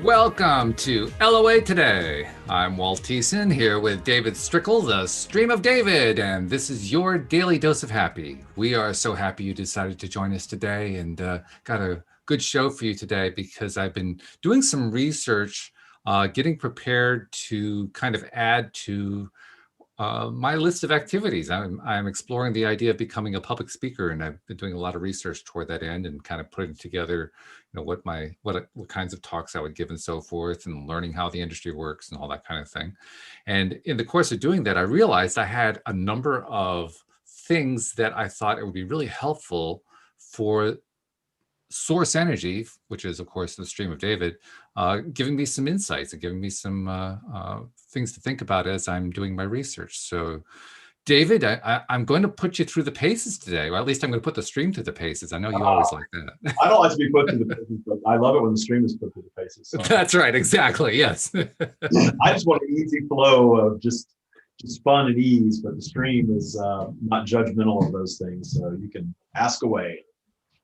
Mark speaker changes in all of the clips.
Speaker 1: Welcome to LOA Today. I'm Walt here with David Strickle, the Stream of David, and this is your daily dose of happy. We are so happy you decided to join us today and got a good show for you today because I've been doing some research, getting prepared to kind of add to my list of activities. I'm exploring the idea of becoming a public speaker, and I've been doing a lot of research toward that end and kind of putting together, what kinds of talks I would give and so forth, and learning how the industry works and all that kind of thing. And in the course of doing that, I realized I had a number of things that I thought it would be really helpful for source energy, which is of course the stream of David, giving me some insights and giving me some things to think about as I'm doing my research. So David, I'm going to put you through the paces today, or at least I'm going to put the stream through the paces. I know you always like that.
Speaker 2: I don't like to be put through the paces, but I love it when the stream is put through the paces. So.
Speaker 1: That's right, exactly, yes.
Speaker 2: I just want an easy flow of just fun and ease, but the stream is not judgmental of those things, so you can ask away.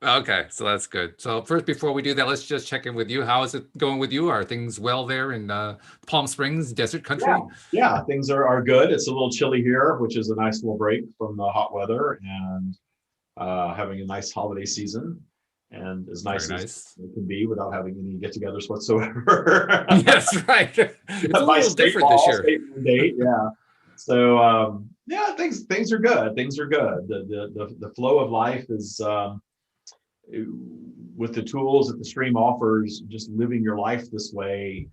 Speaker 1: Okay, so that's good. So first, before we do that, let's just check in with you. How is it going with you? Are things well there in Palm Springs, desert country?
Speaker 2: Yeah, things are good. It's a little chilly here, which is a nice little break from the hot weather, and having a nice holiday season, and as nice as it can be without having any get-togethers whatsoever.
Speaker 1: Yes, right. It's a little different this year.
Speaker 2: Date, yeah. So yeah, things are good. Things are good. The flow of life is. With the tools that the stream offers, just living your life this way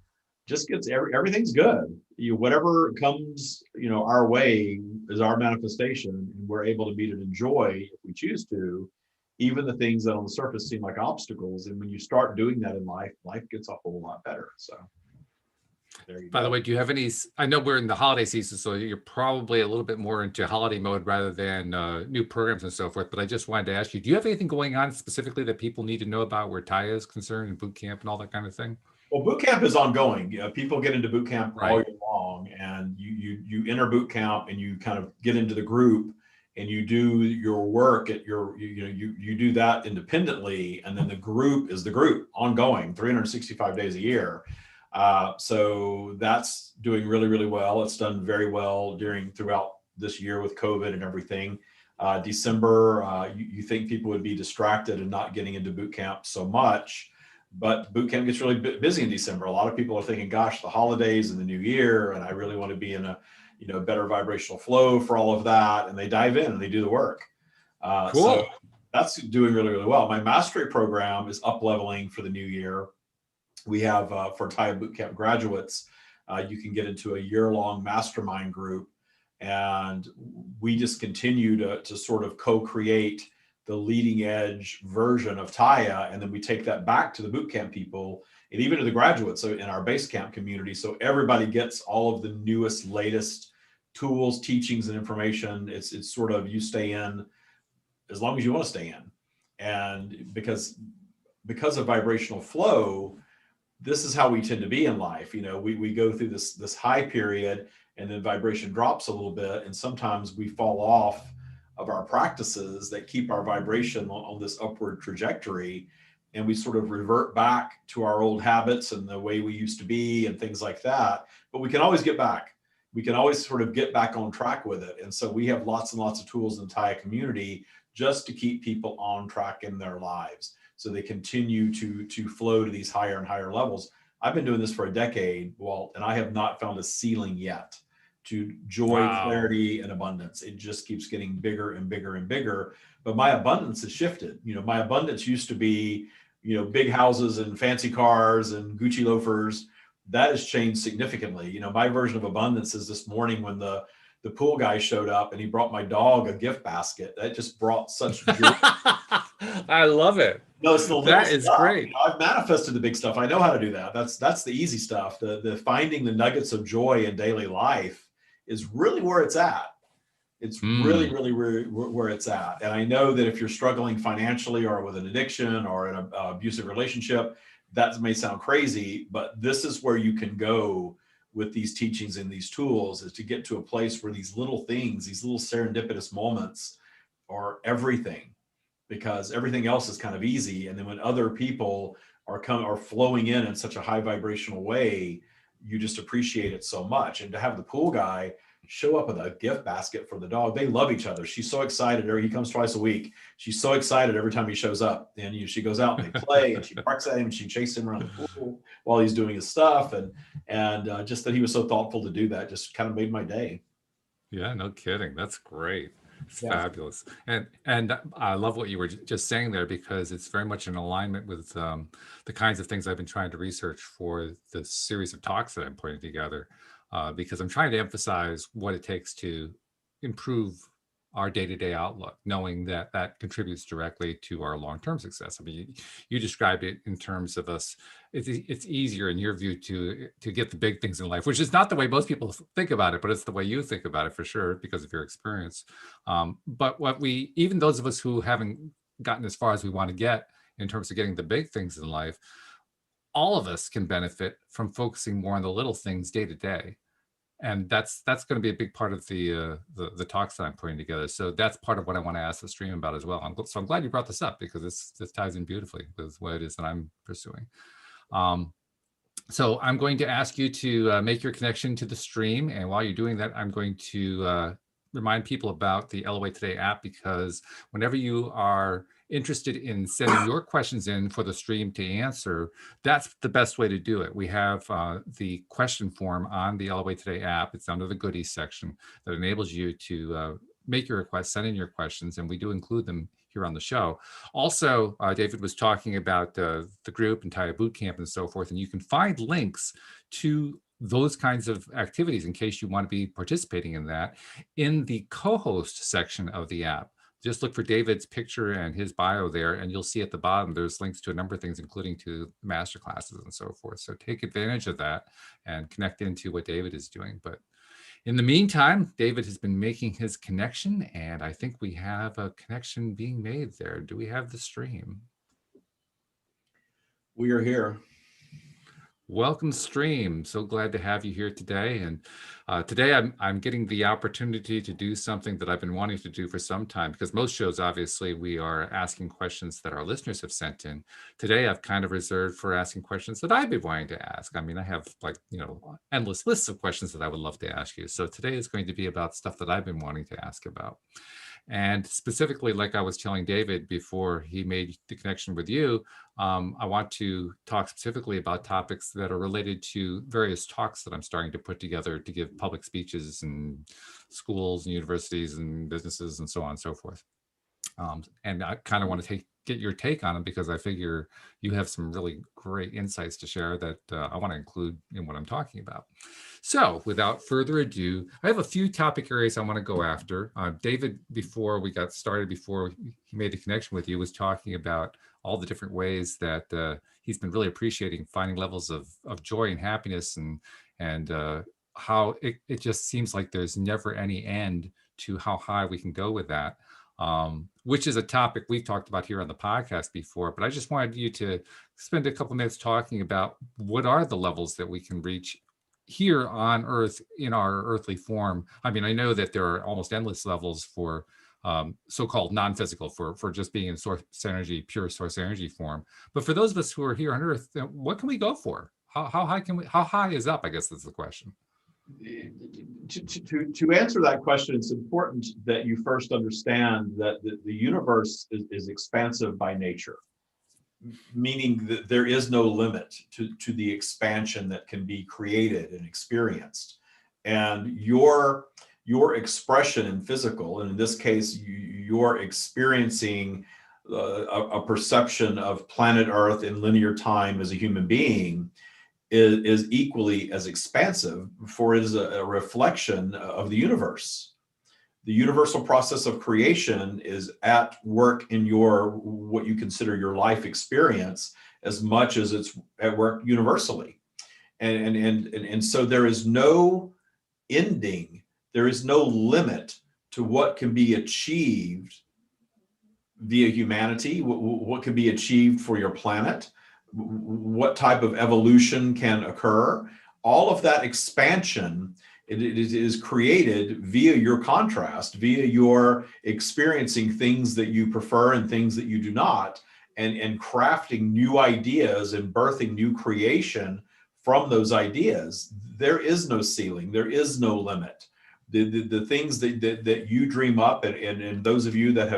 Speaker 2: just gets everything's good. Whatever comes our way is our manifestation, and we're able to meet it in joy if we choose to, even the things that on the surface seem like obstacles. And when you start doing that in life gets a whole lot better. So
Speaker 1: by the way, do you have any, I know we're in the holiday season, so you're probably a little bit more into holiday mode rather than new programs and so forth, but I just wanted to ask you, do you have anything going on specifically that people need to know about where Taya is concerned, and boot camp and all that kind of thing?
Speaker 2: Well, boot camp is ongoing. People get into boot camp all year long, and you enter boot camp and you kind of get into the group and you do your work at you do that independently, and then the group is the group ongoing 365 days a year. So that's doing really, really well. It's done very well throughout this year with COVID and everything. December, you think people would be distracted and not getting into boot camp so much, but boot camp gets really busy in December. A lot of people are thinking, gosh, the holidays and the new year, and I really want to be in a better vibrational flow for all of that. And they dive in and they do the work.
Speaker 1: Cool.
Speaker 2: So that's doing really, really well. My mastery program is up leveling for the new year. We have for Taya Bootcamp graduates, you can get into a year-long mastermind group, and we just continue to sort of co-create the leading edge version of Taya, and then we take that back to the bootcamp people and even to the graduates in our base camp community, so everybody gets all of the newest, latest tools, teachings, and information. It's sort of, you stay in as long as you want to stay in, and because of vibrational flow, this is how we tend to be in life. We go through this high period, and then vibration drops a little bit, and sometimes we fall off of our practices that keep our vibration on this upward trajectory, and we sort of revert back to our old habits and the way we used to be and things like that. But we can always get back. We can always sort of get back on track with it. And so we have lots and lots of tools in the Taya community just to keep people on track in their lives, so they continue to flow to these higher and higher levels. I've been doing this for a decade, Walt, and I have not found a ceiling yet to joy, clarity, and abundance. It just keeps getting bigger and bigger and bigger. But my abundance has shifted. My abundance used to be, big houses and fancy cars and Gucci loafers. That has changed significantly. My version of abundance is this morning when the pool guy showed up and he brought my dog a gift basket. That just brought such joy.
Speaker 1: I love it.
Speaker 2: No, it's the
Speaker 1: that is
Speaker 2: stuff.
Speaker 1: Great.
Speaker 2: I've manifested the big stuff. I know how to do that. That's the easy stuff. The finding the nuggets of joy in daily life is really where it's at. It's really, really where it's at. And I know that if you're struggling financially or with an addiction or in an abusive relationship, that may sound crazy, but this is where you can go with these teachings and these tools, is to get to a place where these little things, these little serendipitous moments are everything, because everything else is kind of easy. And then when other people are flowing in such a high vibrational way, you just appreciate it so much. And to have the pool guy show up with a gift basket for the dog, they love each other. She's so excited. He comes twice a week. She's so excited every time he shows up. And she goes out and they play, and she barks at him, and she chases him around the pool while he's doing his stuff. And just that he was so thoughtful to do that just kind of made my day.
Speaker 1: Yeah, no kidding. That's great. It's
Speaker 2: Yeah.
Speaker 1: fabulous. And I love what you were just saying there, because it's very much in alignment with the kinds of things I've been trying to research for the series of talks that I'm putting together, because I'm trying to emphasize what it takes to improve our day-to-day outlook, knowing that that contributes directly to our long-term success. I mean, you described it in terms of us. It's easier in your view to get the big things in life, which is not the way most people think about it, but it's the way you think about it for sure because of your experience. But even those of us who haven't gotten as far as we want to get in terms of getting the big things in life, all of us can benefit from focusing more on the little things day to day. And that's going to be a big part of the talks that I'm putting together. So that's part of what I want to ask the stream about as well. I'm glad you brought this up, because this ties in beautifully with what it is that I'm pursuing. So I'm going to ask you to make your connection to the stream. And while you're doing that, I'm going to remind people about the LOA Today app, because whenever you are interested in sending your questions in for the stream to answer, that's the best way to do it. We have the question form on the LOA Today app. It's under the goodies section that enables you to make your requests, send in your questions, and we do include them here on the show. Also, David was talking about the group and TIA Bootcamp and so forth, and you can find links to those kinds of activities in case you want to be participating in that in the co-host section of the app. Just look for David's picture and his bio there, and you'll see at the bottom there's links to a number of things, including to master classes and so forth. So take advantage of that and connect into what David is doing. But in the meantime, David has been making his connection, and I think we have a connection being made there. Do we have the stream?
Speaker 2: We are here.
Speaker 1: Welcome, stream. So glad to have you here today. And today I'm getting the opportunity to do something that I've been wanting to do for some time, because most shows, obviously, we are asking questions that our listeners have sent in. Today, I've kind of reserved for asking questions that I've been wanting to ask. I mean, I have endless lists of questions that I would love to ask you. So today is going to be about stuff that I've been wanting to ask about. And specifically, like I was telling David before he made the connection with you, I want to talk specifically about topics that are related to various talks that I'm starting to put together to give public speeches in schools and universities and businesses and so on and so forth. And I kind of want to get your take on it, because I figure you have some really great insights to share that I want to include in what I'm talking about. So without further ado, I have a few topic areas I want to go after. David, before we got started, before he made the connection with you, was talking about all the different ways that he's been really appreciating finding levels of joy and happiness, and how it just seems like there's never any end to how high we can go with that. Which is a topic we've talked about here on the podcast before, but I just wanted you to spend a couple minutes talking about what are the levels that we can reach here on Earth in our earthly form. I mean, I know that there are almost endless levels for so-called non-physical, for just being in source energy, pure source energy form. But for those of us who are here on Earth, what can we go for? How high is up? I guess that's the question.
Speaker 2: To answer that question, it's important that you first understand that the universe is expansive by nature, meaning that there is no limit to the expansion that can be created and experienced. And your expression in physical, and in this case, you're experiencing a perception of planet Earth in linear time as a human being, is equally as expansive, for it is a reflection of the universe. The universal process of creation is at work in what you consider your life experience, as much as it's at work universally. And so there is no ending, there is no limit to what can be achieved via humanity, what can be achieved for your planet, what type of evolution can occur. All of that expansion, it is created via your contrast, via your experiencing things that you prefer and things that you do not, and crafting new ideas and birthing new creation from those ideas. There is no ceiling. There is no limit. The things that you dream up, and those of you that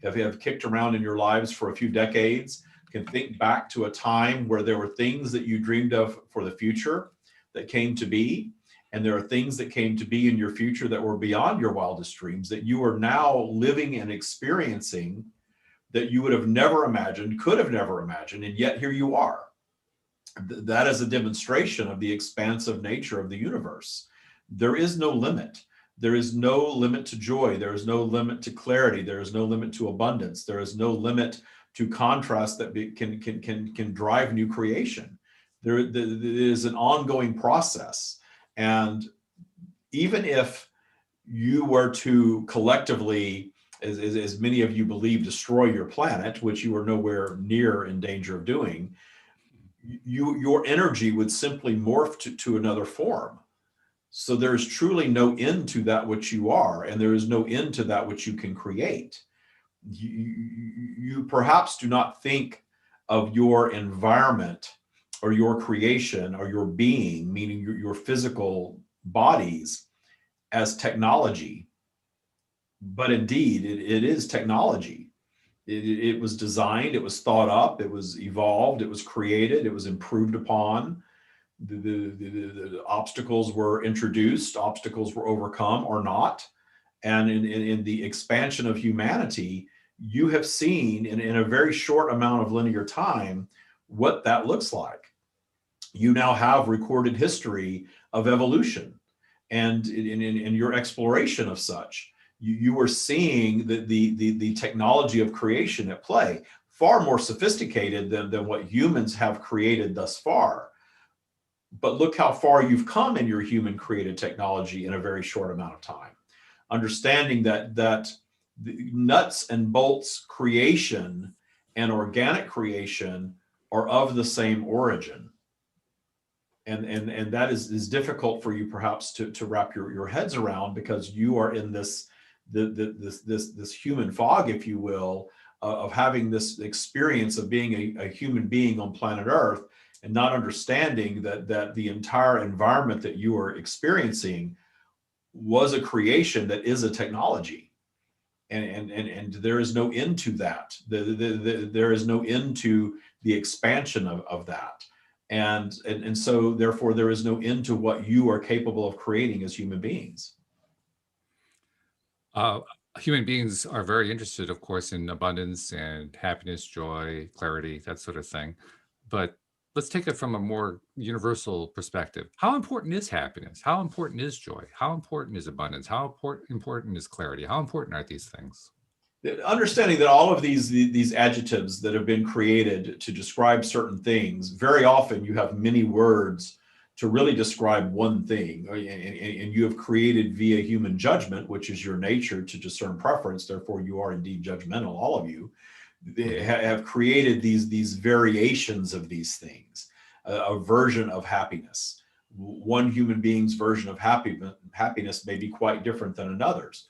Speaker 2: have kicked around in your lives for a few decades can think back to a time where there were things that you dreamed of for the future that came to be. And there are things that came to be in your future that were beyond your wildest dreams that you are now living and experiencing that you would have never imagined, could have never imagined, and yet here you are. That is a demonstration of the expansive nature of the universe. There is no limit. There is no limit to joy. There is no limit to clarity. There is no limit to abundance. There is no limit to contrast that can drive new creation. There is an ongoing process. And even if you were to collectively, as many of you believe, destroy your planet, which you are nowhere near in danger of doing, your energy would simply morph to another form. So there is truly no end to that which you are, and there is no end to that which you can create. You perhaps do not think of your environment or your creation or your being, meaning your physical bodies, as technology. But indeed, it is technology. It was designed, it was thought up, it was evolved, it was created, it was improved upon. The obstacles were introduced, obstacles were overcome or not. And in the expansion of humanity, you have seen in a very short amount of linear time what that looks like. You now have recorded history of evolution, and in your exploration of such, you are seeing the technology of creation at play, far more sophisticated than what humans have created thus far. But look how far you've come in your human created technology in a very short amount of time. Understanding that the nuts and bolts creation and organic creation are of the same origin. And that is difficult for you perhaps to wrap your heads around, because you are in this human fog, if you will, of having this experience of being a human being on planet Earth, and not understanding that the entire environment that you are experiencing was a creation that is a technology. And there is no end to that. There is no end to the expansion of that. And so therefore there is no end to what you are capable of creating as human beings.
Speaker 1: Human beings are very interested, of course, in abundance and happiness, joy, clarity, that sort of thing. But let's take it from a more universal perspective. How important is happiness? How important is joy? How important is abundance? How important is clarity? How important are these things?
Speaker 2: Understanding that all of these adjectives that have been created to describe certain things, very often you have many words to really describe one thing, and you have created via human judgment, which is your nature to discern preference. Therefore, you are indeed judgmental. All of you have created these variations of these things, a version of happiness. One human being's version of happiness may be quite different than another's.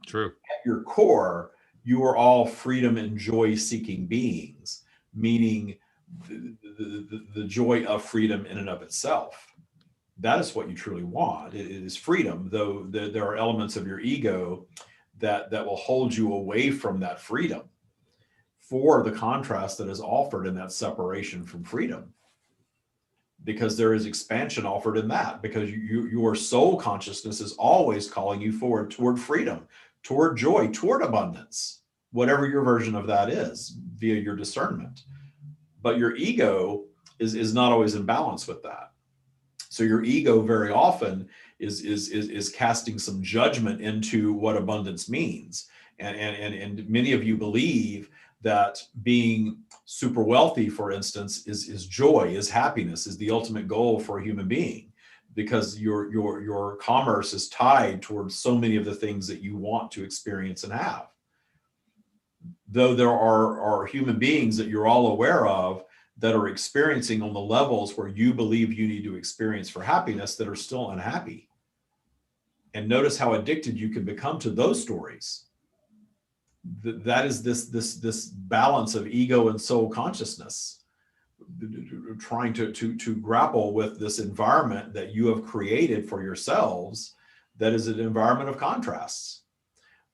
Speaker 1: True.
Speaker 2: At your core, you are all freedom and joy-seeking beings, meaning the joy of freedom in and of itself. That is what you truly want. It is freedom, though there are elements of your ego that will hold you away from that freedom for the contrast that is offered in that separation from freedom. Because there is expansion offered in that, because your soul consciousness is always calling you forward toward freedom, toward joy, toward abundance, whatever your version of that is via your discernment. But your ego is not always in balance with that. So your ego very often is casting some judgment into what abundance means. And many of you believe that being super wealthy, for instance, is joy, is happiness, is the ultimate goal for a human being, because your commerce is tied towards so many of the things that you want to experience and have. Though there are human beings that you're all aware of that are experiencing on the levels where you believe you need to experience for happiness that are still unhappy. And notice how addicted you can become to those stories. that is this balance of ego and soul consciousness, trying to grapple with this environment that you have created for yourselves, that is an environment of contrasts.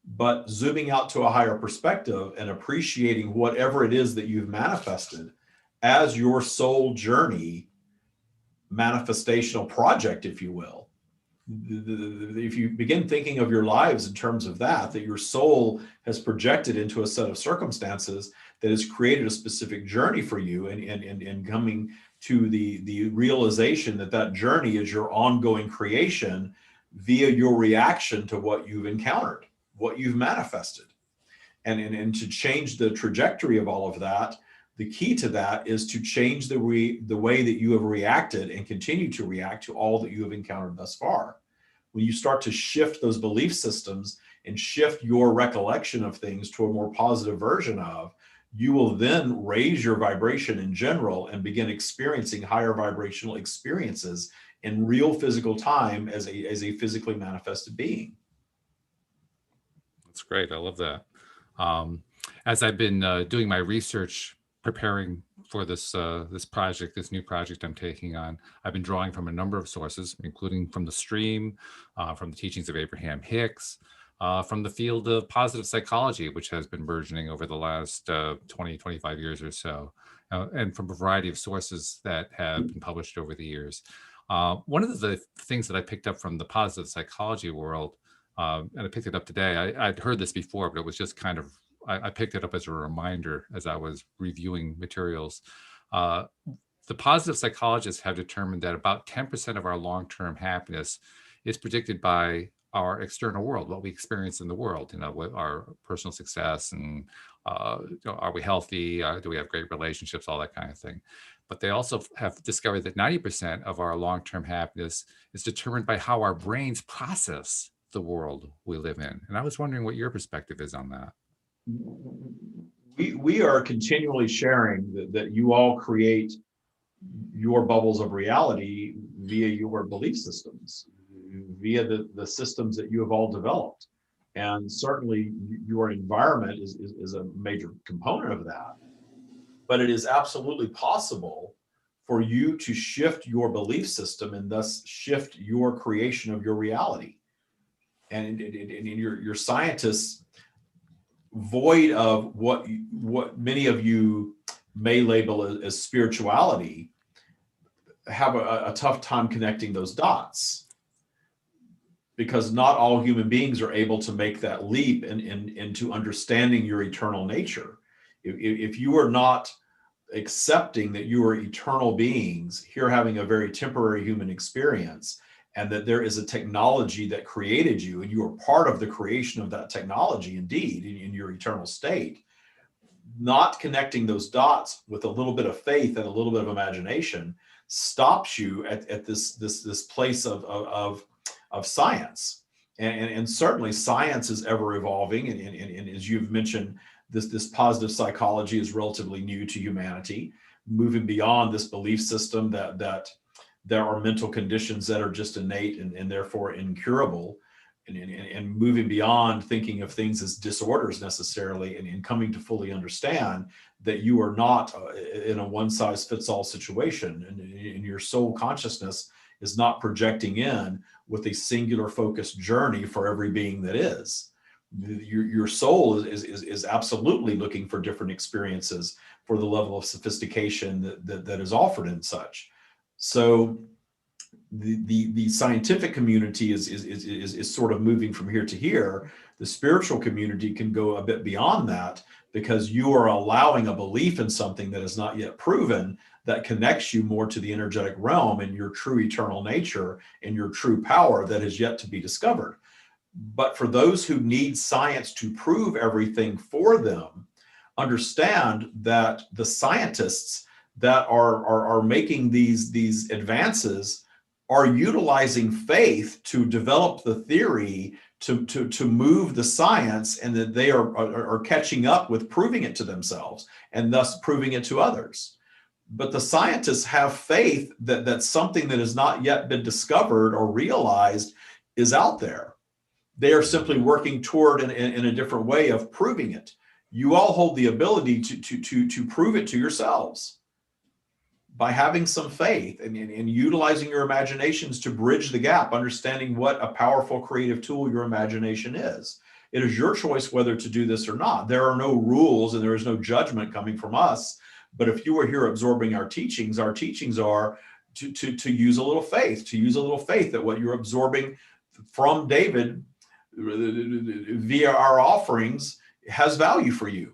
Speaker 2: But zooming out to a higher perspective and appreciating whatever it is that you've manifested as your soul journey, manifestational project, if you will. If you begin thinking of your lives in terms of that your soul has projected into a set of circumstances that has created a specific journey for you, and coming to the realization that journey is your ongoing creation via your reaction to what you've encountered, what you've manifested. And to change the trajectory of all of that, the key to that is to change the way that you have reacted and continue to react to all that you have encountered thus far. When you start to shift those belief systems and shift your recollection of things to a more positive version of, you will then raise your vibration in general and begin experiencing higher vibrational experiences in real physical time as a physically manifested being.
Speaker 1: That's great. I love that. As I've been doing my research, preparing for this new project I'm taking on, I've been drawing from a number of sources, including from the stream, from the teachings of Abraham Hicks, from the field of positive psychology, which has been burgeoning over the last 20, 25 years or so, and from a variety of sources that have been published over the years. One of the things that I picked up from the positive psychology world, and I picked it up today, I'd heard this before, but it was just kind of, I picked it up as a reminder as I was reviewing materials. The positive psychologists have determined that about 10% of our long-term happiness is predicted by our external world, what we experience in the world, what our personal success, and are we healthy? Do we have great relationships? All that kind of thing. But they also have discovered that 90% of our long-term happiness is determined by how our brains process the world we live in. And I was wondering what your perspective is on that.
Speaker 2: We are continually sharing that you all create your bubbles of reality via your belief systems, via the systems that you have all developed. And certainly your environment is a major component of that. But it is absolutely possible for you to shift your belief system and thus shift your creation of your reality. And your scientists, void of what many of you may label as spirituality, have a tough time connecting those dots, because not all human beings are able to make that leap into understanding your eternal nature. If you are not accepting that you are eternal beings here having a very temporary human experience, and that there is a technology that created you, and you are part of the creation of that technology, indeed, in your eternal state, not connecting those dots with a little bit of faith and a little bit of imagination stops you at this place of science. And certainly science is ever evolving. And as you've mentioned, this positive psychology is relatively new to humanity, moving beyond this belief system that there are mental conditions that are just innate and therefore incurable, and moving beyond thinking of things as disorders necessarily, and coming to fully understand that you are not in a one-size-fits-all situation, and your soul consciousness is not projecting in with a singular focused journey for every being that is. Your soul is absolutely looking for different experiences for the level of sophistication that is offered in such. So the scientific community is sort of moving from here to here. The spiritual community can go a bit beyond that, because you are allowing a belief in something that is not yet proven, that connects you more to the energetic realm and your true eternal nature and your true power that is yet to be discovered. But for those who need science to prove everything for them, understand that the scientists that are making these advances are utilizing faith to develop the theory to move the science, and that they are catching up with proving it to themselves and thus proving it to others. But the scientists have faith that something that has not yet been discovered or realized is out there. They are simply working toward in a different way of proving it. You all hold the ability to prove it to yourselves by having some faith and utilizing your imaginations to bridge the gap, understanding what a powerful creative tool your imagination is. It is your choice whether to do this or not. There are no rules and there is no judgment coming from us. But if you are here absorbing our teachings are to use a little faith, that what you're absorbing from David via our offerings has value for you.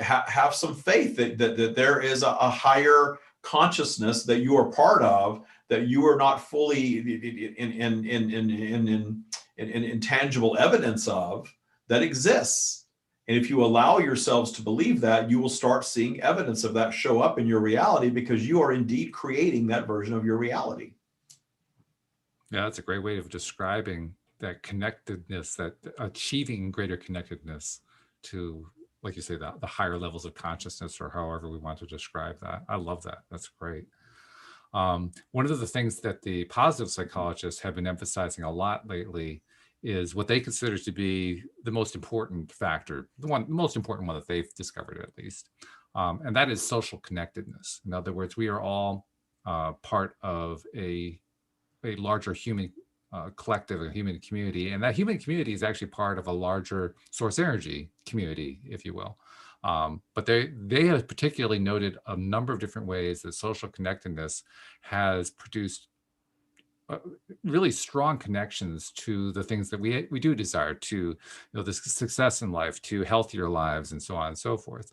Speaker 2: Have some faith that there is a higher consciousness that you are part of, that you are not fully in tangible evidence of, that exists. And if you allow yourselves to believe that, you will start seeing evidence of that show up in your reality, because you are indeed creating that version of your reality.
Speaker 1: Yeah, that's a great way of describing that connectedness, that achieving greater connectedness to, like you say, the higher levels of consciousness, or however we want to describe that. I love that. That's great. One of the things that the positive psychologists have been emphasizing a lot lately is what they consider to be the most important factor, the most important one that they've discovered, at least, and that is social connectedness. In other words, we are all part of a larger human collective, a human community, and that human community is actually part of a larger source energy community, if you will. But they have particularly noted a number of different ways that social connectedness has produced really strong connections to the things that we do desire, to the success in life, to healthier lives, and so on and so forth.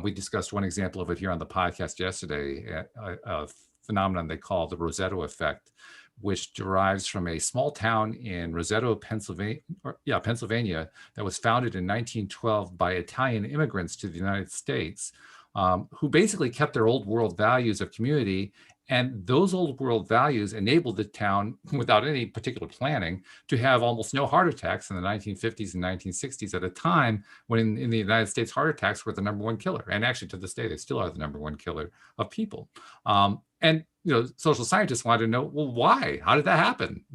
Speaker 1: We discussed one example of it here on the podcast yesterday, a phenomenon they call the Rosetto effect, which derives from a small town in Rosetto, Pennsylvania, that was founded in 1912 by Italian immigrants to the United States, who basically kept their old world values of community. And those old world values enabled the town, without any particular planning, to have almost no heart attacks in the 1950s and 1960s, at a time when in the United States, heart attacks were the number one killer. And actually to this day, they still are the number one killer of people. And social scientists wanted to know, well, why? How did that happen?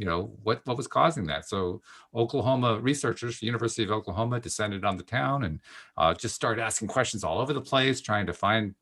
Speaker 1: What was causing that? So Oklahoma researchers, the University of Oklahoma, descended on the town and just started asking questions all over the place, trying to find,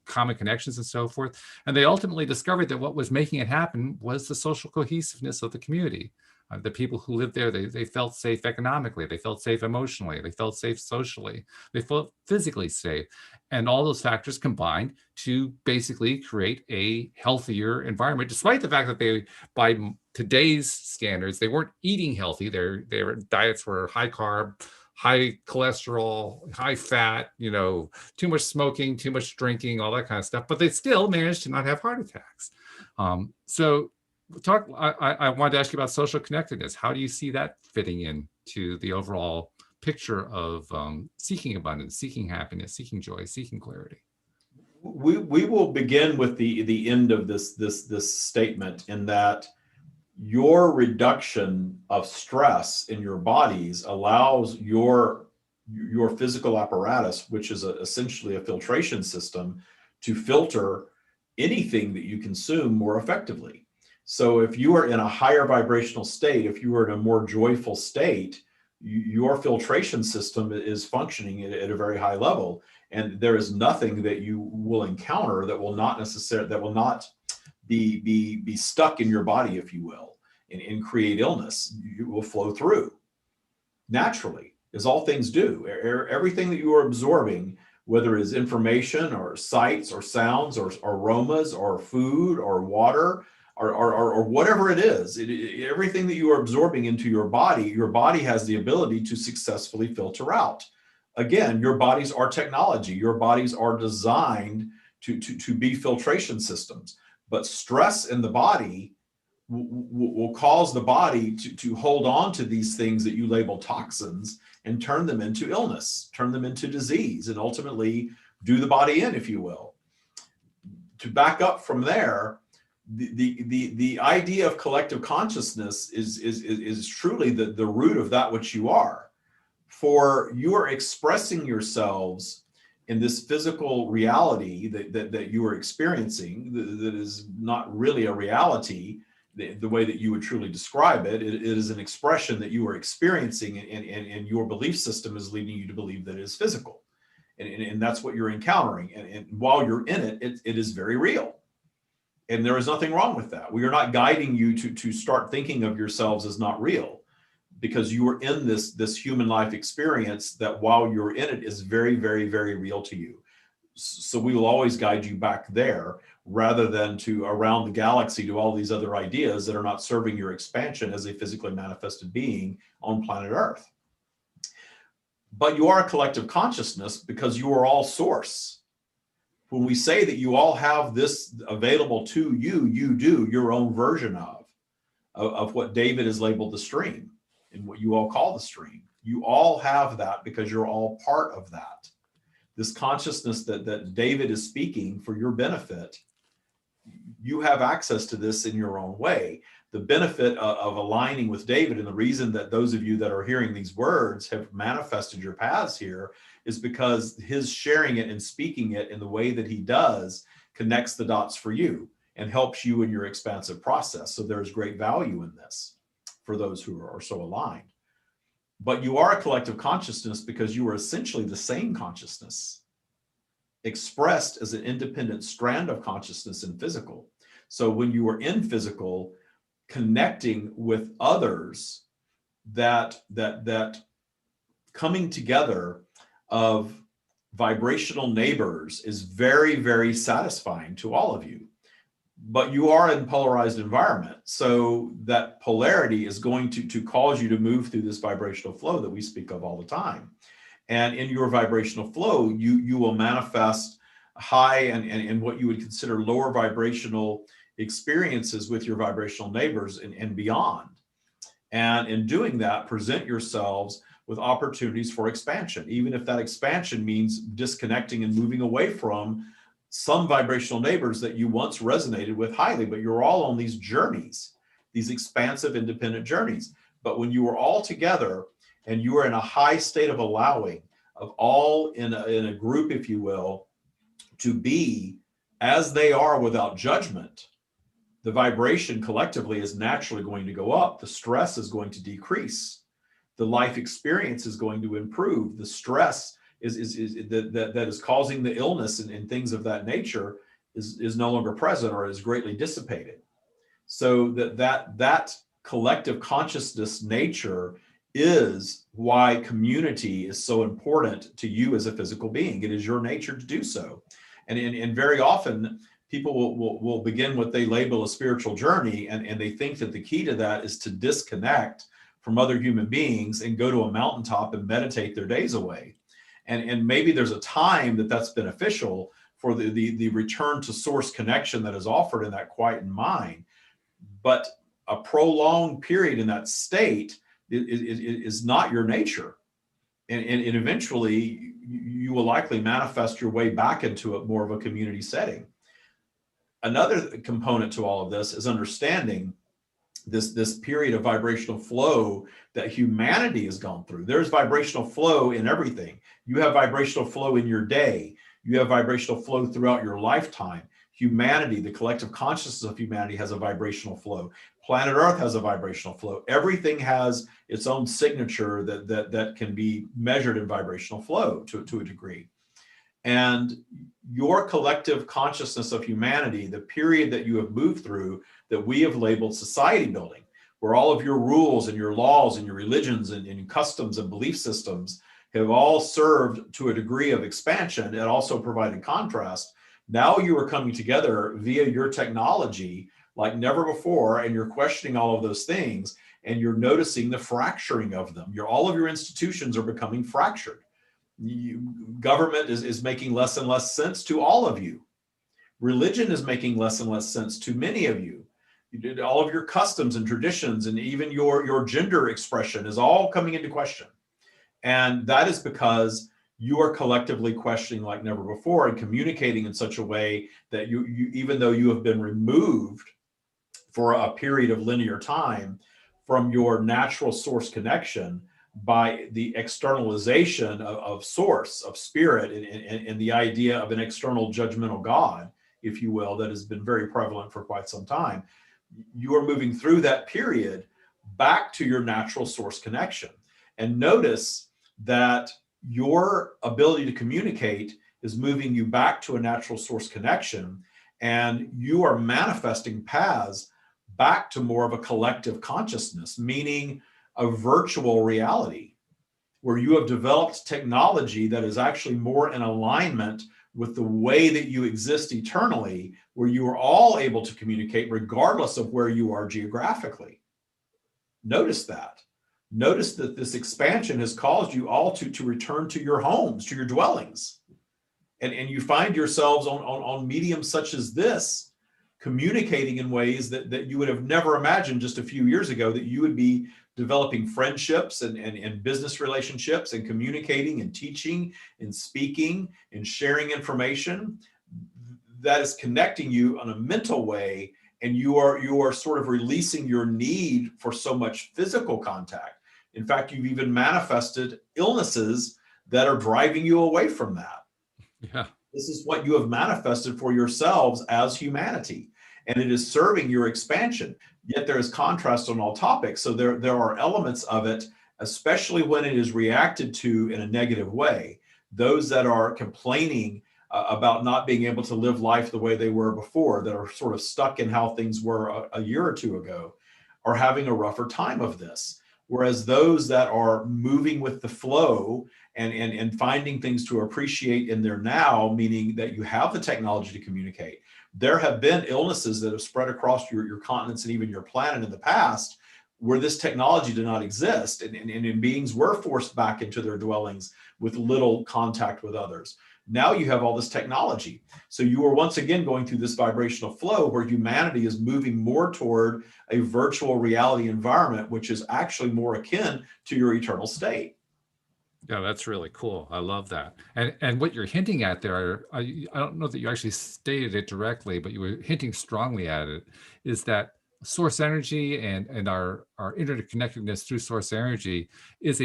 Speaker 1: common connections and so forth. And they ultimately discovered that what was making it happen was the social cohesiveness of the community. The people who lived there, they felt safe economically, they felt safe emotionally, they felt safe socially, they felt physically safe. And all those factors combined to basically create a healthier environment, despite the fact that they, by today's standards, they weren't eating healthy. Their diets were high carb, high cholesterol, high fat, too much smoking, too much drinking, all that kind of stuff. But they still managed to not have heart attacks. I wanted to ask you about social connectedness. How do you see that fitting in to the overall picture of seeking abundance, seeking happiness, seeking joy, seeking clarity?
Speaker 2: We will begin with the end of this statement, in that your reduction of stress in your bodies allows your physical apparatus, which is essentially a filtration system, to filter anything that you consume more effectively. So if you are in a higher vibrational state, if you are in a more joyful state, your filtration system is functioning at a very high level, and there is nothing that you will encounter that will not be stuck in your body, if you will, and create illness. You will flow through naturally, as all things do. Everything that you are absorbing, whether it's information or sights or sounds or aromas or food or water or whatever it is, everything that you are absorbing into your body has the ability to successfully filter out. Again, your bodies are technology. Your bodies are designed to be filtration systems. But stress in the body will cause the body to hold on to these things that you label toxins and turn them into illness, turn them into disease, and ultimately do the body in, if you will. To back up from there, the idea of collective consciousness is truly the root of that which you are. For you are expressing yourselves in this physical reality that you are experiencing, that is not really a reality. the way that you would truly describe it, it is an expression that you are experiencing, and your belief system is leading you to believe that it is physical. And that's what you're encountering. And while you're in it, it is very real. And there is nothing wrong with that. We are not guiding you to start thinking of yourselves as not real, because you are in this human life experience that while you're in it is very, very, very real to you. So we will always guide you back there rather than to around the galaxy to all these other ideas that are not serving your expansion as a physically manifested being on planet Earth. But you are a collective consciousness because you are all source. When we say that you all have this available to you, you do your own version of what David has labeled the stream and what you all call the stream. You all have that because you're all part of that. This consciousness that David is speaking for your benefit, you have access to this in your own way. The benefit of aligning with David, and the reason that those of you that are hearing these words have manifested your paths here, is because his sharing it and speaking it in the way that he does connects the dots for you and helps you in your expansive process. So there's great value in this for those who are so aligned. But you are a collective consciousness because you are essentially the same consciousness expressed as an independent strand of consciousness in physical. So when you are in physical, connecting with others, that coming together of vibrational neighbors is very, very satisfying to all of you. But you are in a polarized environment. So that polarity is going to cause you to move through this vibrational flow that we speak of all the time. And in your vibrational flow, you will manifest high and what you would consider lower vibrational experiences with your vibrational neighbors and beyond. And in doing that, present yourselves with opportunities for expansion, even if that expansion means disconnecting and moving away from some vibrational neighbors that you once resonated with highly, but you're all on these journeys, these expansive independent journeys. But when you are all together and you are in a high state of allowing, of all in a group, if you will, to be as they are without judgment, the vibration collectively is naturally going to go up. The stress is going to decrease. The life experience is going to improve. The stress that is causing the illness and things of that nature is no longer present or is greatly dissipated. So that collective consciousness nature is why community is so important to you as a physical being. It is your nature to do so. And very often people will begin what they label a spiritual journey, and they think that the key to that is to disconnect from other human beings and go to a mountaintop and meditate their days away. And maybe there's a time that's beneficial for the return to source connection that is offered in that quietened mind. But a prolonged period in that state is not your nature. And eventually you will likely manifest your way back into a more of a community setting. Another component to all of this is understanding this period of vibrational flow that humanity has gone through. There's vibrational flow in everything. You have vibrational flow in your day. You have vibrational flow throughout your lifetime. Humanity, the collective consciousness of humanity, has a vibrational flow. Planet Earth has a vibrational flow. Everything has its own signature that can be measured in vibrational flow to a degree. And your collective consciousness of humanity, the period that you have moved through, that we have labeled society building, where all of your rules and your laws and your religions and customs and belief systems have all served to a degree of expansion and also provided contrast. Now you are coming together via your technology like never before, and you're questioning all of those things, and you're noticing the fracturing of them. All of your institutions are becoming fractured. Government is making less and less sense to all of you. Religion is making less and less sense to many of you. All of your customs and traditions and even your gender expression is all coming into question. And that is because you are collectively questioning like never before and communicating in such a way that you even though you have been removed for a period of linear time from your natural source connection by the externalization of source, of spirit, and the idea of an external judgmental God, if you will, that has been very prevalent for quite some time. you are moving through that period back to your natural source connection. And notice that your ability to communicate is moving you back to a natural source connection, and you are manifesting paths back to more of a collective consciousness, meaning a virtual reality where you have developed technology that is actually more in alignment with the way that you exist eternally, where you are all able to communicate regardless of where you are geographically. Notice that. Notice that this expansion has caused you all to return to your homes, to your dwellings. And you find yourselves on mediums such as this, communicating in ways that you would have never imagined just a few years ago, that you would be developing friendships and business relationships and communicating and teaching and speaking and sharing information that is connecting you on a mental way. And you are sort of releasing your need for so much physical contact. In fact, you've even manifested illnesses that are driving you away from that.
Speaker 1: Yeah.
Speaker 2: This is what you have manifested for yourselves as humanity, and it is serving your expansion. Yet there is contrast on all topics. So there are elements of it, especially when it is reacted to in a negative way. Those that are complaining about not being able to live life the way they were before, that are sort of stuck in how things were a year or two ago, are having a rougher time of this. Whereas those that are moving with the flow and finding things to appreciate in their now, meaning that you have the technology to communicate. There have been illnesses that have spread across your continents and even your planet in the past where this technology did not exist, and beings were forced back into their dwellings with little contact with others. Now you have all this technology. So you are once again going through this vibrational flow where humanity is moving more toward a virtual reality environment, which is actually more akin to your eternal state.
Speaker 1: Yeah, that's really cool. I love that. And what you're hinting at there, I don't know that you actually stated it directly, but you were hinting strongly at it, is that source energy and our interconnectedness through source energy is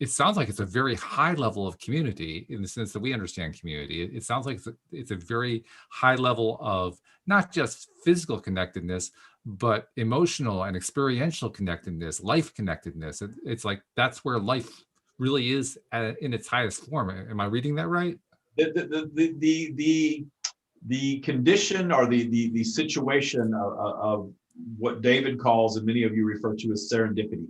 Speaker 1: it sounds like it's a very high level of community in the sense that we understand community. It sounds like it's a very high level of not just physical connectedness, but emotional and experiential connectedness, life connectedness. It's like that's where life really is in its highest form. Am I reading that right?
Speaker 2: The condition or the situation of what David calls, and many of you refer to as serendipity.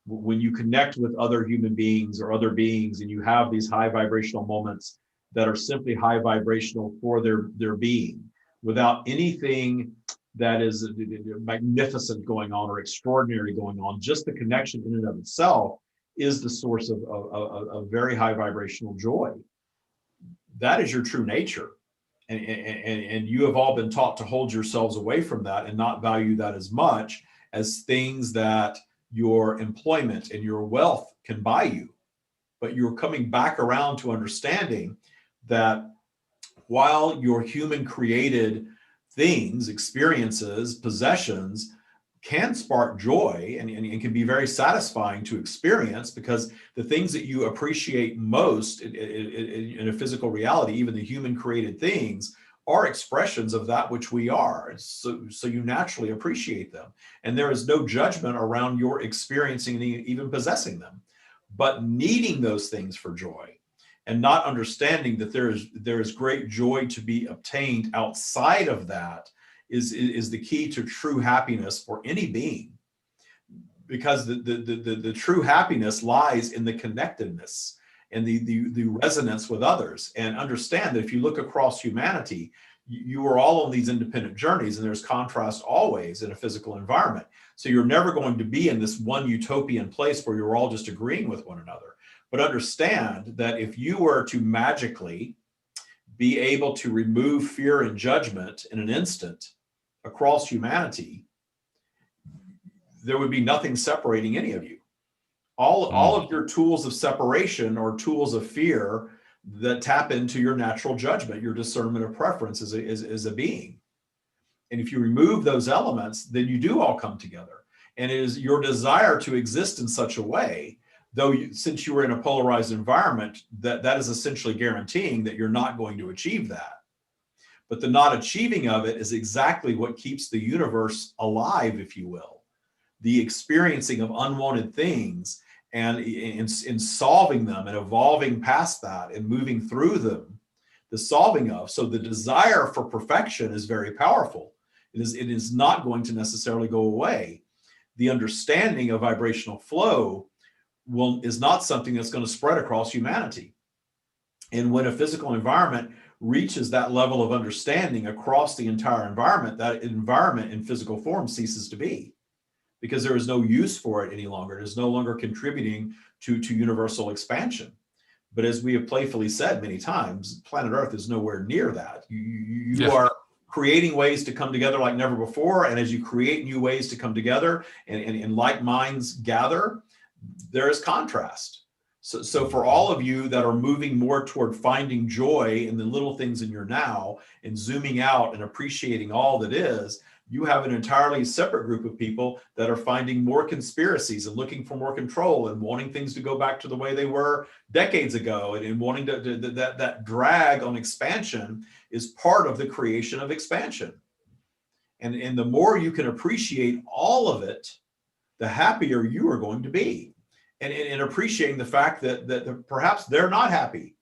Speaker 2: When you connect with other human beings or other beings and you have these high vibrational moments that are simply high vibrational for their being, without anything that is magnificent going on or extraordinary going on, just the connection in and of itself is the source of very high vibrational joy. That is your true nature. And you have all been taught to hold yourselves away from that and not value that as much as things that your employment and your wealth can buy you. But you're coming back around to understanding that while your human created things, experiences, possessions can spark joy and can be very satisfying to experience, because the things that you appreciate most in a physical reality, even the human created things, are expressions of that which we are. So you naturally appreciate them. And there is no judgment around your experiencing and even possessing them. But needing those things for joy and not understanding that there is great joy to be obtained outside of that is the key to true happiness for any being. Because the true happiness lies in the connectedness and the resonance with others. And understand that if you look across humanity, you are all on these independent journeys, and there's contrast always in a physical environment. So you're never going to be in this one utopian place where you're all just agreeing with one another. But understand that if you were to magically be able to remove fear and judgment in an instant across humanity, there would be nothing separating any of you. All of your tools of separation are tools of fear that tap into your natural judgment, your discernment of preference as a being. And if you remove those elements, then you do all come together. And it is your desire to exist in such a way, though since you were in a polarized environment, that is essentially guaranteeing that you're not going to achieve that. But the not achieving of it is exactly what keeps the universe alive, if you will. The experiencing of unwanted things and in solving them and evolving past that and moving through them, the solving of. So the desire for perfection is very powerful. It is not going to necessarily go away. The understanding of vibrational flow is not something that's going to spread across humanity. And when a physical environment reaches that level of understanding across the entire environment, that environment in physical form ceases to be, because there is no use for it any longer. It is no longer contributing to universal expansion. But as we have playfully said many times, planet Earth is nowhere near that. You are creating ways to come together like never before. And as you create new ways to come together and like minds gather, there is contrast. So for all of you that are moving more toward finding joy in the little things in your now and zooming out and appreciating all that is, you have an entirely separate group of people that are finding more conspiracies and looking for more control and wanting things to go back to the way they were decades ago, and wanting that drag on expansion is part of the creation of expansion. And the more you can appreciate all of it, the happier you are going to be. And appreciating the fact that perhaps they're not happy.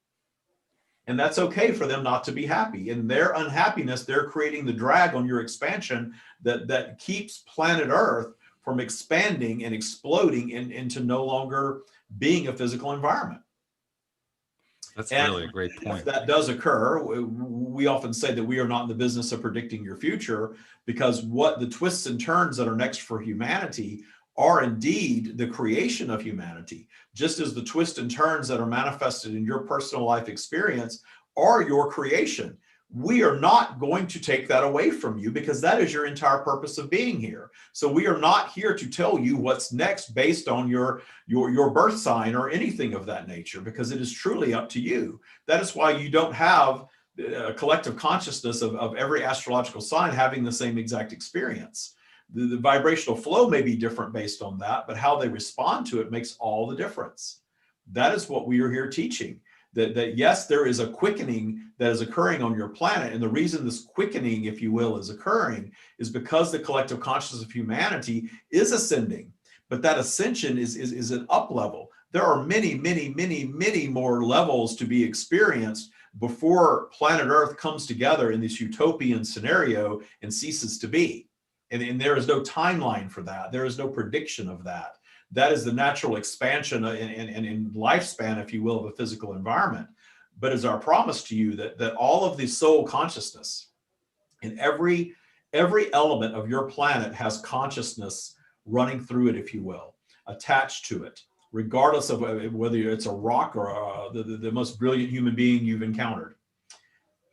Speaker 2: And that's okay for them not to be happy. In their unhappiness, they're creating the drag on your expansion that keeps planet Earth from expanding and exploding into no longer being a physical environment.
Speaker 1: That's really a great point.
Speaker 2: If that does occur, we often say that we are not in the business of predicting your future, because what the twists and turns that are next for humanity are indeed the creation of humanity, just as the twists and turns that are manifested in your personal life experience are your creation. We are not going to take that away from you, because that is your entire purpose of being here. So we are not here to tell you what's next based on your birth sign or anything of that nature, because it is truly up to you. That is why you don't have a collective consciousness of every astrological sign having the same exact experience. The vibrational flow may be different based on that, but how they respond to it makes all the difference. That is what we are here teaching. That yes, there is a quickening that is occurring on your planet. And the reason this quickening, if you will, is occurring is because the collective consciousness of humanity is ascending. But that ascension is an up level. There are many, many, many, many more levels to be experienced before planet Earth comes together in this utopian scenario and ceases to be. And there is no timeline for that. There is no prediction of that. That is the natural expansion and lifespan, if you will, of a physical environment. But it's our promise to you that all of the soul consciousness and every element of your planet has consciousness running through it, if you will, attached to it, regardless of whether it's a rock or the most brilliant human being you've encountered.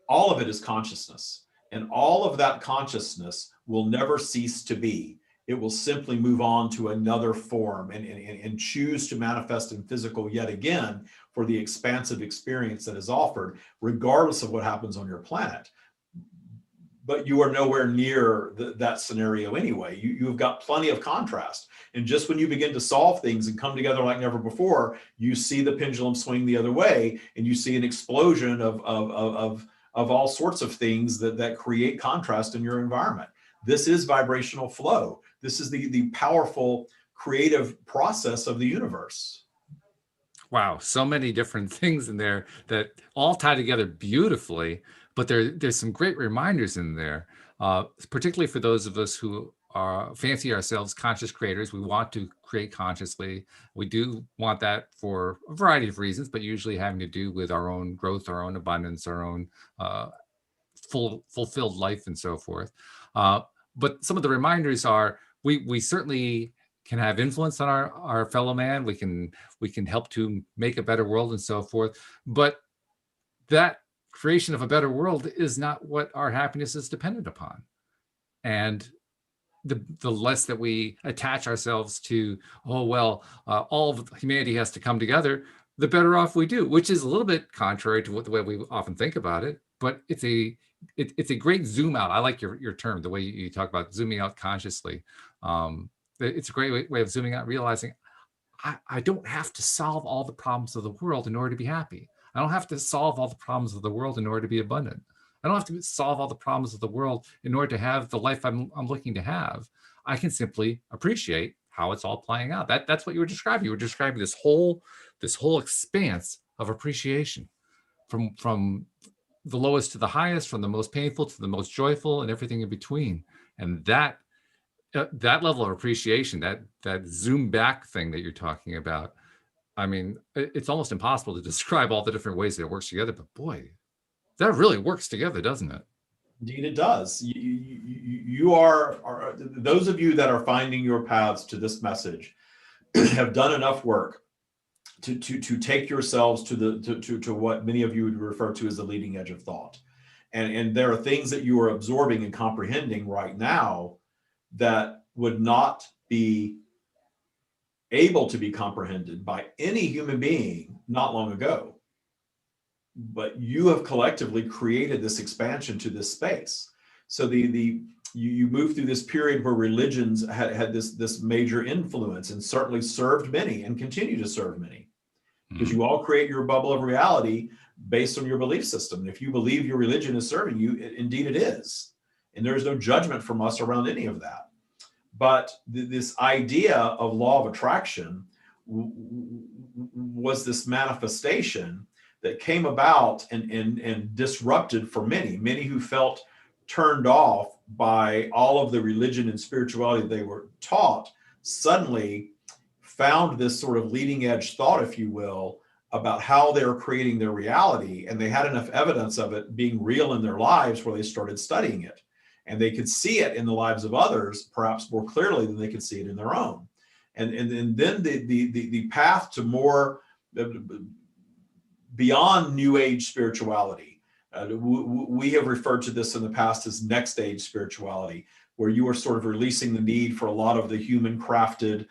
Speaker 2: All of it is consciousness. And all of that consciousness will never cease to be. It will simply move on to another form and choose to manifest in physical yet again for the expansive experience that is offered, regardless of what happens on your planet. But you are nowhere near that scenario anyway. You've got plenty of contrast. And just when you begin to solve things and come together like never before, you see the pendulum swing the other way, and you see an explosion of all sorts of things that create contrast in your environment. This is vibrational flow. This is the powerful creative process of the universe.
Speaker 1: Wow, so many different things in there that all tie together beautifully, but there's some great reminders in there, particularly for those of us who fancy ourselves conscious creators. We want to create consciously. We do want that for a variety of reasons, but usually having to do with our own growth, our own abundance, our own fulfilled life, and so forth. But some of the reminders are we certainly can have influence on our fellow man. We can help to make a better world and so forth. But that creation of a better world is not what our happiness is dependent upon. And the less that we attach ourselves to, all of humanity has to come together, the better off we do, which is a little bit contrary to the way we often think about it. But it's a great zoom out. I like your term, the way you talk about zooming out consciously. It's a great way of zooming out, realizing I don't have to solve all the problems of the world in order to be happy. I don't have to solve all the problems of the world in order to be abundant. I don't have to solve all the problems of the world in order to have the life I'm looking to have. I can simply appreciate how it's all playing out. That's what you were describing. You were describing this whole expanse of appreciation from the lowest to the highest, from the most painful to the most joyful, and everything in between. And that level of appreciation, that zoom back thing that you're talking about, I mean, it's almost impossible to describe all the different ways that it works together. But boy, that really works together, doesn't it?
Speaker 2: Indeed, it does. You are those of you that are finding your paths to this message have done enough work to take yourselves to what many of you would refer to as the leading edge of thought. And there are things that you are absorbing and comprehending right now that would not be able to be comprehended by any human being not long ago. But you have collectively created this expansion to this space. So you move through this period where religions had this major influence and certainly served many and continue to serve many, because you all create your bubble of reality based on your belief system. And if you believe your religion is serving you, indeed it is. And there is no judgment from us around any of that. But this idea of law of attraction was this manifestation that came about and disrupted for many who felt turned off by all of the religion and spirituality they were taught, suddenly found this sort of leading edge thought, if you will, about how they were creating their reality. And they had enough evidence of it being real in their lives where they started studying it. And they could see it in the lives of others, perhaps more clearly than they could see it in their own. And then the path to more beyond New Age spirituality. We have referred to this in the past as next age spirituality, where you are sort of releasing the need for a lot of the human crafted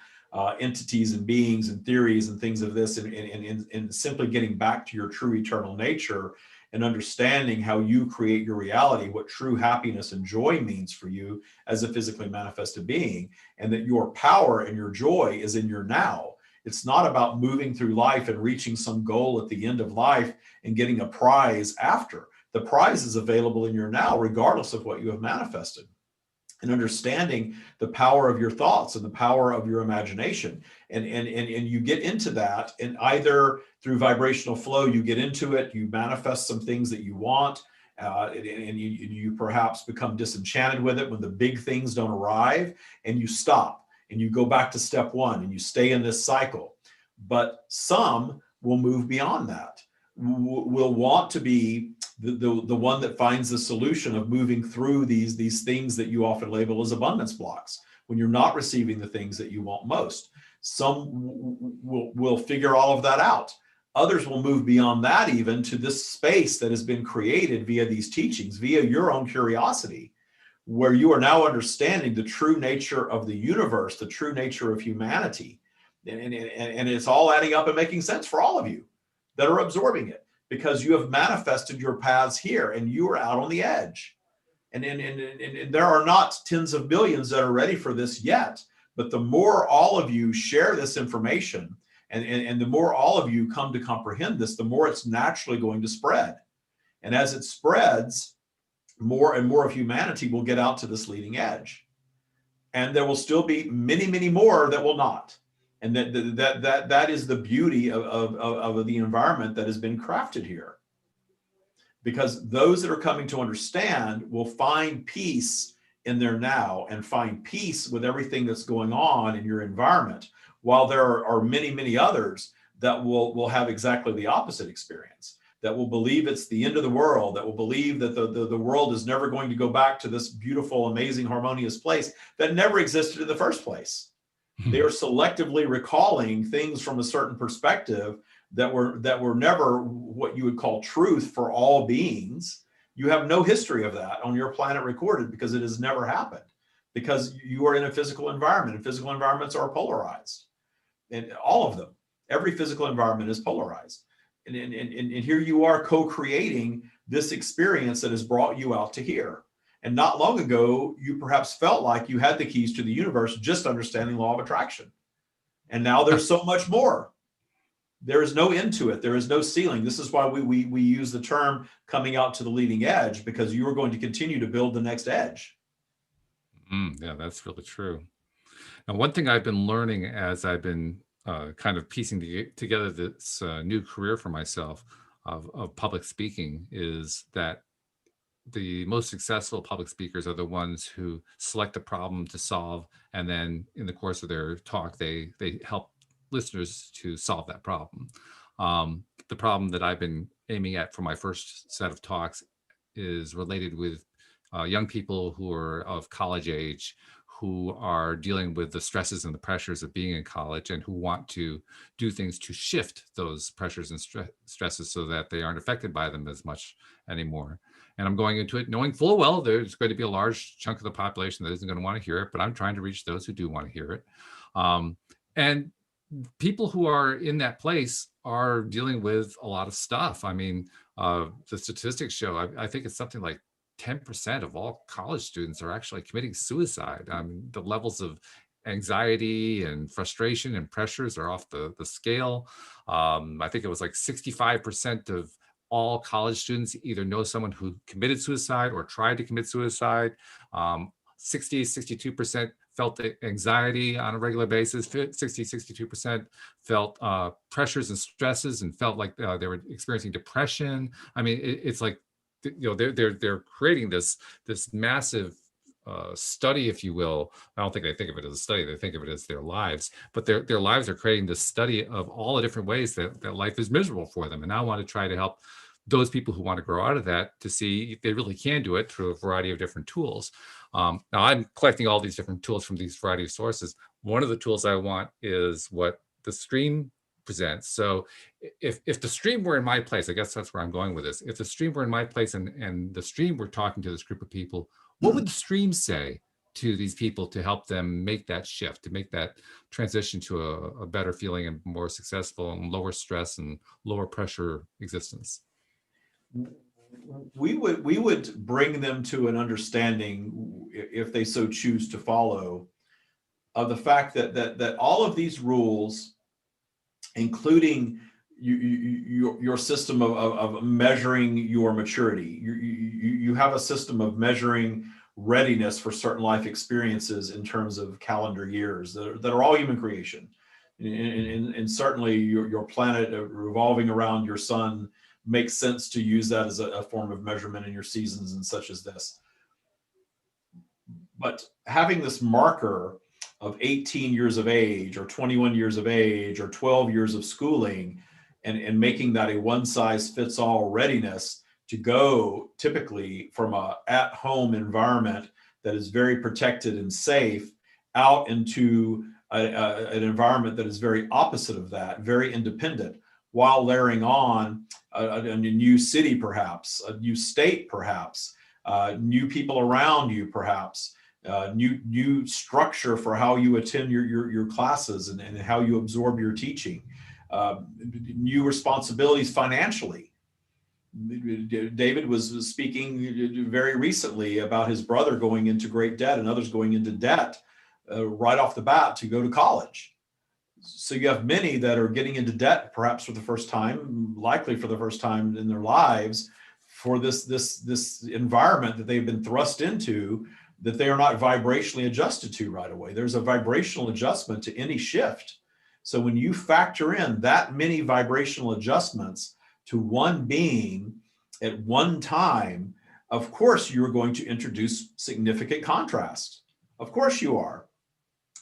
Speaker 2: entities and beings and theories and things of this, and simply getting back to your true eternal nature and understanding how you create your reality, what true happiness and joy means for you as a physically manifested being, and that your power and your joy is in your now. It's not about moving through life and reaching some goal at the end of life and getting a prize after. The prize is available in your now, regardless of what you have manifested. And understanding the power of your thoughts and the power of your imagination. And you get into that, and either through vibrational flow, you get into it, you manifest some things that you want, and you perhaps become disenchanted with it when the big things don't arrive, and you stop and you go back to step one and you stay in this cycle. But some will move beyond that, will want to be the one that finds the solution of moving through these things that you often label as abundance blocks when you're not receiving the things that you want most. Some will figure all of that out. Others will move beyond that, even to this space that has been created via these teachings, via your own curiosity, where you are now understanding the true nature of the universe, the true nature of humanity. And it's all adding up and making sense for all of you that are absorbing it, because you have manifested your paths here and you are out on the edge. And there are not tens of millions that are ready for this yet. But the more all of you share this information, and the more all of you come to comprehend this, the more it's naturally going to spread. And as it spreads, more and more of humanity will get out to this leading edge. And there will still be many more that will not. And that is the beauty of the environment that has been crafted here. Because those that are coming to understand will find peace in their now and find peace with everything that's going on in your environment, while there are many others that will have exactly the opposite experience, that will believe it's the end of the world, that will believe that the world is never going to go back to this beautiful, amazing, harmonious place that never existed in the first place. They are selectively recalling things from a certain perspective that were never what you would call truth for all beings. You have no history of that on your planet recorded, because it has never happened, because you are in a physical environment, and physical environments are polarized. And all of them, every physical environment is polarized. And here you are co-creating this experience that has brought you out to here. And not long ago, you perhaps felt like you had the keys to the universe just understanding law of attraction. And now there's so much more. there is no end to it. There is no ceiling. This is why we use the term coming out to the leading edge, because you are going to continue to build the next edge.
Speaker 1: Yeah, that's really true. Now, one thing I've been learning as I've been kind of piecing together this new career for myself of public speaking is that the most successful public speakers are the ones who select a problem to solve, and then in the course of their talk, they help listeners to solve that problem. The problem that I've been aiming at for my first set of talks is related with young people who are of college age, who are dealing with the stresses and the pressures of being in college, and who want to do things to shift those pressures and stresses so that they aren't affected by them as much anymore. And I'm going into it knowing full well there's going to be a large chunk of the population that isn't going to want to hear it, but I'm trying to reach those who do want to hear it. And people who are in that place are dealing with a lot of stuff. I mean, the statistics show, I think it's something like 10% of all college students are actually committing suicide. I mean, the levels of anxiety and frustration and pressures are off the scale. I think it was like 65% of all college students either know someone who committed suicide or tried to commit suicide. 62% felt the anxiety on a regular basis. 62% felt pressures and stresses and felt like they were experiencing depression. I mean, it's like, you know, they're creating this massive study, if you will. I don't think they think of it as a study; they think of it as their lives. But their lives are creating this study of all the different ways that life is miserable for them. And I want to try to help those people who want to grow out of that to see if they really can do it through a variety of different tools. Now I'm collecting all these different tools from these variety of sources. One of the tools I want is what the stream presents. So if the stream were in my place, I guess that's where I'm going with this. If the stream were in my place and the stream were talking to this group of people, what would the stream say to these people to help them make that shift, to make that transition to a better feeling and more successful and lower stress and lower pressure existence?
Speaker 2: We would bring them to an understanding, if they so choose to follow, of the fact that all of these rules, including your system of measuring your maturity, you have a system of measuring readiness for certain life experiences in terms of calendar years that are all human creation, and certainly your planet revolving around your sun makes sense to use that as a form of measurement in your seasons and such as this. But having this marker of 18 years of age or 21 years of age or 12 years of schooling, and making that a one-size-fits-all readiness to go typically from a at-home environment that is very protected and safe out into an environment that is very opposite of that, very independent, while layering on a new city, perhaps, a new state, perhaps, new people around you, perhaps, new structure for how you attend your classes and how you absorb your teaching, new responsibilities financially. David was speaking very recently about his brother going into great debt and others going into debt right off the bat to go to college. So you have many that are getting into debt, perhaps for the first time, likely for the first time in their lives, for this environment that they've been thrust into, that they are not vibrationally adjusted to right away. There's a vibrational adjustment to any shift. So when you factor in that many vibrational adjustments to one being at one time, of course you're going to introduce significant contrast. Of course you are.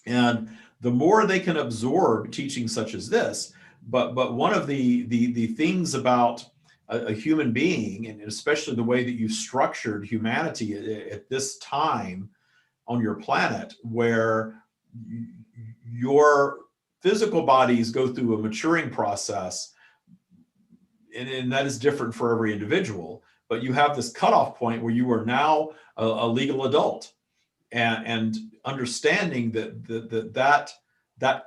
Speaker 2: And the more they can absorb teaching such as this, but one of the things about a human being, and especially the way that you've structured humanity at this time on your planet, where your physical bodies go through a maturing process, and that is different for every individual, but you have this cutoff point where you are now a legal adult, and understanding that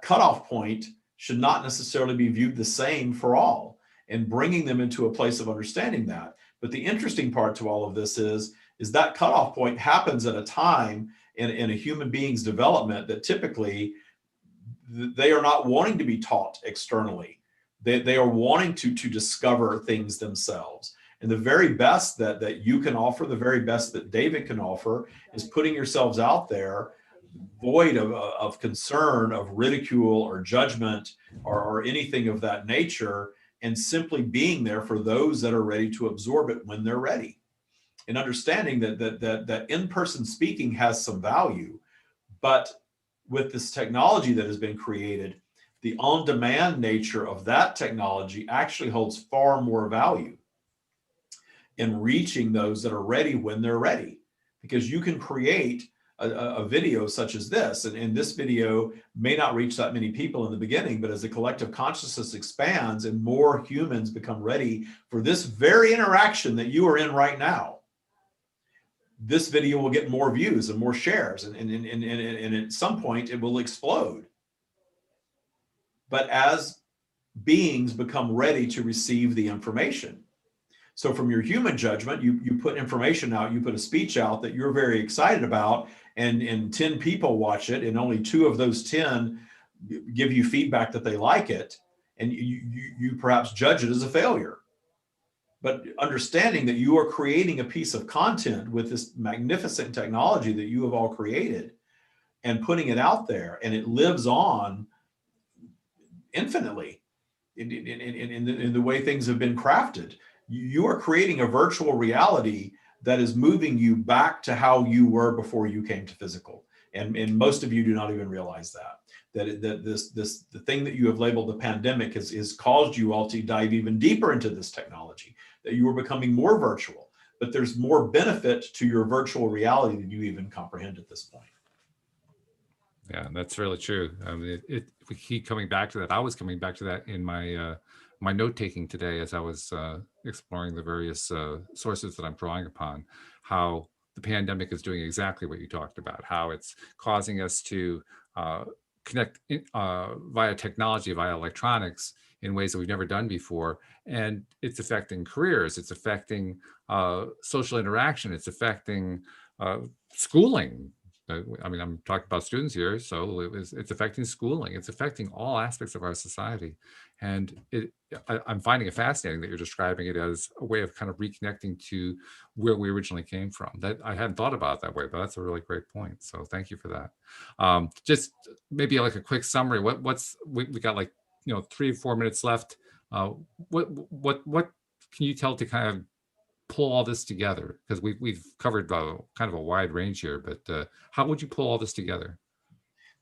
Speaker 2: cutoff point should not necessarily be viewed the same for all, and bringing them into a place of understanding that. But the interesting part to all of this is that cutoff point happens at a time in a human being's development that typically they are not wanting to be taught externally. They are wanting to discover things themselves. And the very best that you can offer, the very best that David can offer, is putting yourselves out there, void of concern, of ridicule or judgment or anything of that nature, and simply being there for those that are ready to absorb it when they're ready. And understanding that in-person speaking has some value, but with this technology that has been created, the on-demand nature of that technology actually holds far more value in reaching those that are ready when they're ready. Because you can create a video such as this, and this video may not reach that many people in the beginning, but as the collective consciousness expands and more humans become ready for this very interaction that you are in right now, this video will get more views and more shares, and at some point it will explode. But as beings become ready to receive the information. So from your human judgment, you put information out, you put a speech out that you're very excited about, and 10 people watch it, and only 2 of those 10 give you feedback that they like it, and you perhaps judge it as a failure. But understanding that you are creating a piece of content with this magnificent technology that you have all created and putting it out there, and it lives on infinitely in the way things have been crafted. You are creating a virtual reality that is moving you back to how you were before you came to physical. And most of you do not even realize that the thing that you have labeled the pandemic has caused you all to dive even deeper into this technology, that you are becoming more virtual, but there's more benefit to your virtual reality than you even comprehend at this point.
Speaker 1: Yeah, that's really true. I mean, we keep coming back to that. I was coming back to that in my my note taking today as I was exploring the various sources that I'm drawing upon. How the pandemic is doing exactly what you talked about. How it's causing us to connect via technology, via electronics, in ways that we've never done before, and it's affecting careers. It's affecting social interaction. It's affecting schooling. I mean, I'm talking about students here, so it's affecting schooling. It's affecting all aspects of our society, and I'm finding it fascinating that you're describing it as a way of kind of reconnecting to where we originally came from. That I hadn't thought about it that way, but that's a really great point. So thank you for that. Just maybe like a quick summary. We got like 3 or 4 minutes left. What can you tell to kind of pull all this together? Because we've covered kind of a wide range here, but how would you pull all this together?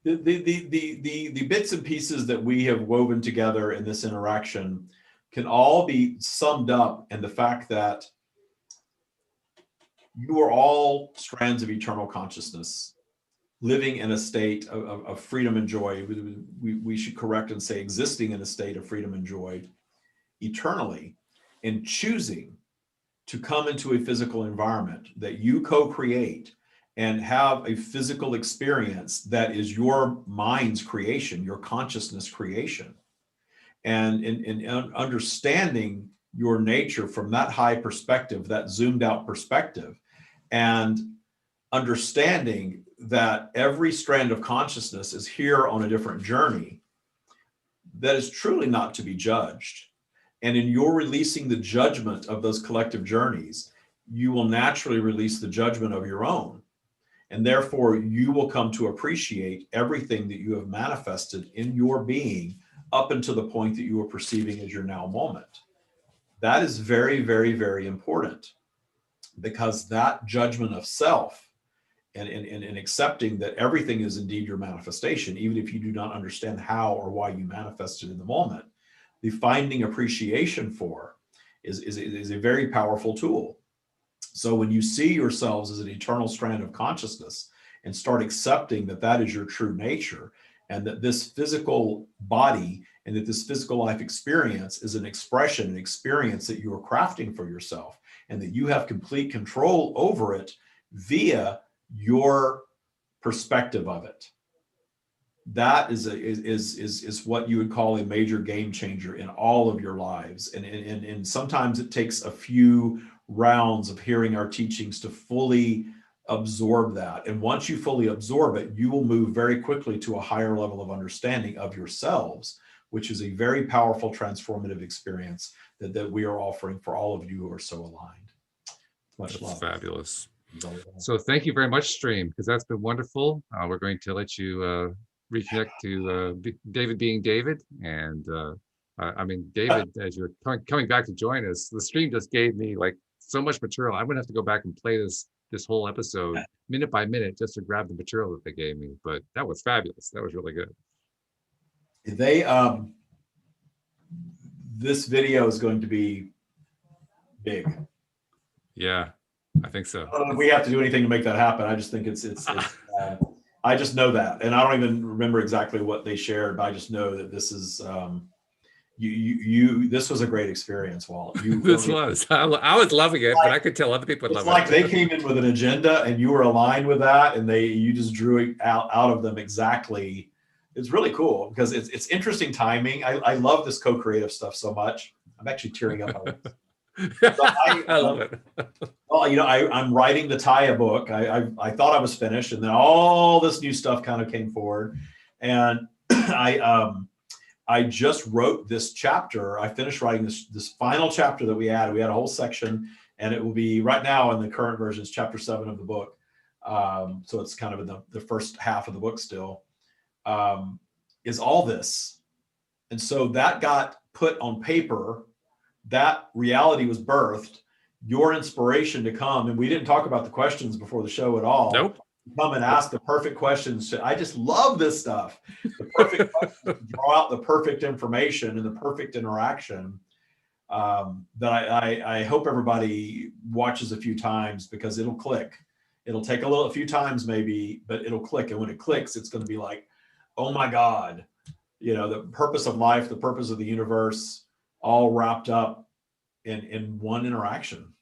Speaker 2: The bits and pieces that we have woven together in this interaction can all be summed up in the fact that you are all strands of eternal consciousness living in a state of freedom and joy. We should correct and say existing in a state of freedom and joy eternally, and choosing to come into a physical environment that you co-create and have a physical experience that is your mind's creation, your consciousness creation. And in understanding your nature from that high perspective, that zoomed out perspective, and understanding that every strand of consciousness is here on a different journey that is truly not to be judged. And in your releasing the judgment of those collective journeys, you will naturally release the judgment of your own. And therefore, you will come to appreciate everything that you have manifested in your being up until the point that you are perceiving as your now moment. That is very, very, very important, because that judgment of self and accepting that everything is indeed your manifestation, even if you do not understand how or why you manifested in the moment, the finding appreciation for is a very powerful tool. So when you see yourselves as an eternal strand of consciousness and start accepting that that is your true nature, and that this physical body and that this physical life experience is an expression, an experience that you are crafting for yourself, and that you have complete control over it via your perspective of it. That is what you would call a major game changer in all of your lives. And sometimes it takes a few rounds of hearing our teachings to fully absorb that. And once you fully absorb it, you will move very quickly to a higher level of understanding of yourselves, which is a very powerful transformative experience that we are offering for all of you who are so aligned. Much love.
Speaker 1: Fabulous. So thank you very much, Stream, because that's been wonderful. We're going to let you reconnect to David being David. And I mean, David, as you're coming back to join us, the stream just gave me like so much material. I'm gonna have to go back and play this whole episode minute by minute just to grab the material that they gave me. But that was fabulous. That was really good.
Speaker 2: They this video is going to be big.
Speaker 1: Yeah, I think so.
Speaker 2: I don't know if we have to do anything to make that happen. I just think it's I just know that, and I don't even remember exactly what they shared, but I just know that this is this was a great experience, Walt.
Speaker 1: This was. I was loving it, but I could tell other people would love it.
Speaker 2: It's like they came in with an agenda, and you were aligned with that, and you just drew it out of them exactly. It's really cool because it's interesting timing. I love this co-creative stuff so much. I'm actually tearing up.
Speaker 1: I love it.
Speaker 2: Well, I'm writing the Taya book. I thought I was finished, and then all this new stuff kind of came forward, and I just wrote this chapter. I finished writing this final chapter that we had. We had a whole section, and it will be right now in the current version. It's chapter 7 of the book, so it's kind of in the first half of the book still. Is all this, and so that got put on paper. That reality was birthed, your inspiration to come. And we didn't talk about the questions before the show at all.
Speaker 1: Nope.
Speaker 2: Come and ask the perfect questions. I just love this stuff. The perfect questions, draw out the perfect information and the perfect interaction that I hope everybody watches a few times, because it'll click. It'll take a few times maybe, but it'll click. And when it clicks, it's going to be like, oh my God, the purpose of life, the purpose of the universe, all wrapped up in one interaction.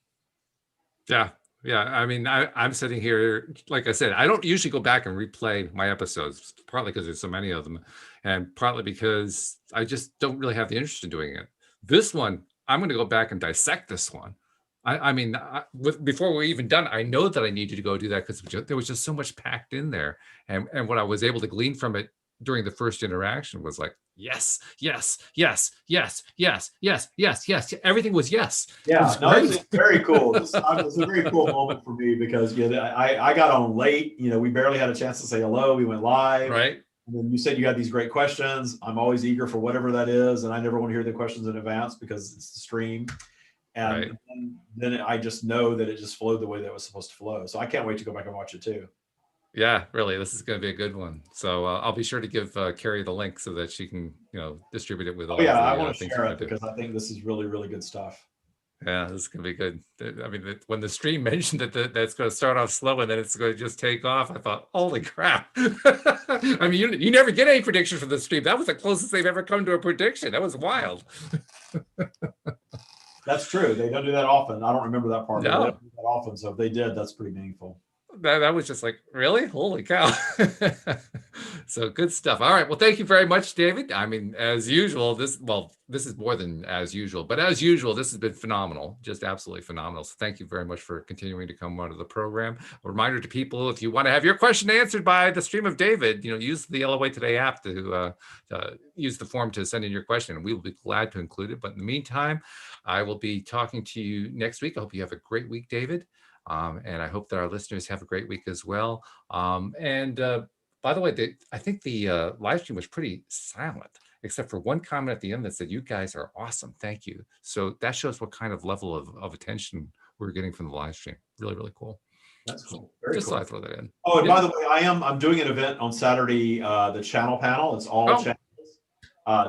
Speaker 1: Yeah. I mean, I'm sitting here, like I said, I don't usually go back and replay my episodes, partly because there's so many of them, and partly because I just don't really have the interest in doing it. This one, I'm going to go back and dissect this one. I mean, before we're even done, I know that I needed to go do that because there was just so much packed in there. And what I was able to glean from it during the first interaction was like, yes. Everything was yes.
Speaker 2: Yeah, it's very cool. It was a very cool moment for me because I got on late. We barely had a chance to say hello. We went live.
Speaker 1: Right.
Speaker 2: And then you said you had these great questions. I'm always eager for whatever that is. And I never want to hear the questions in advance because it's the stream. And then I just know that it just flowed the way that it was supposed to flow. So I can't wait to go back and watch it too.
Speaker 1: Yeah, really, this is going to be a good one. So I'll be sure to give Carrie the link so that she can, distribute it with all.
Speaker 2: I want to share it because I think this is really, really good stuff.
Speaker 1: Yeah, this is going to be good. I mean, when the stream mentioned that it's going to start off slow and then it's going to just take off, I thought, holy crap. I mean, you never get any predictions from the stream. That was the closest they've ever come to a prediction. That was wild.
Speaker 2: That's true. They don't do that often. I don't remember that part.
Speaker 1: No.
Speaker 2: They don't do that often. So if they did, that's pretty meaningful.
Speaker 1: That was just like, really? Holy cow. So good stuff. All right. Well, thank you very much, David. I mean, as usual, this is more than as usual, but as usual, this has been phenomenal, just absolutely phenomenal. So thank you very much for continuing to come onto the program. A reminder to people, if you want to have your question answered by the stream of David, use the LOA Today app to use the form to send in your question, and we will be glad to include it. But in the meantime, I will be talking to you next week. I hope you have a great week, David. And I hope that our listeners have a great week as well. By the way, I think the live stream was pretty silent, except for one comment at the end that said, "You guys are awesome. Thank you." So that shows what kind of level of attention we're getting from the live stream. Really, really cool.
Speaker 2: That's cool. Very
Speaker 1: just
Speaker 2: cool.
Speaker 1: So I throw that in.
Speaker 2: Oh, and by the way, I'm doing an event on Saturday, the channel panel. It's all channels.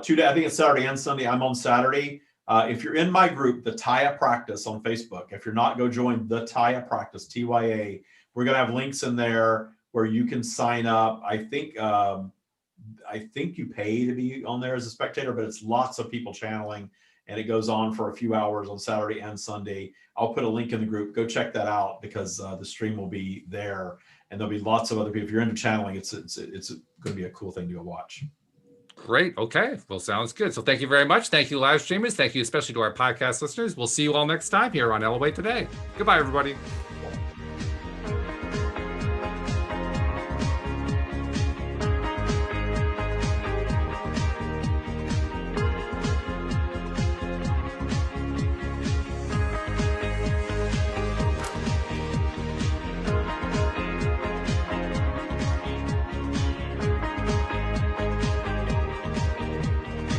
Speaker 2: 2 days. I think it's Saturday and Sunday. I'm on Saturday. If you're in my group, the Taya Practice on Facebook, if you're not, go join the Taya Practice, TYA. We're going to have links in there where you can sign up. I think you pay to be on there as a spectator, but it's lots of people channeling, and it goes on for a few hours on Saturday and Sunday. I'll put a link in the group. Go check that out because the stream will be there, and there'll be lots of other people. If you're into channeling, it's going to be a cool thing to go watch.
Speaker 1: Great. Okay. Well, sounds good. So thank you very much. Thank you, live streamers. Thank you especially to our podcast listeners. We'll see you all next time here on LOA Today. Goodbye, everybody.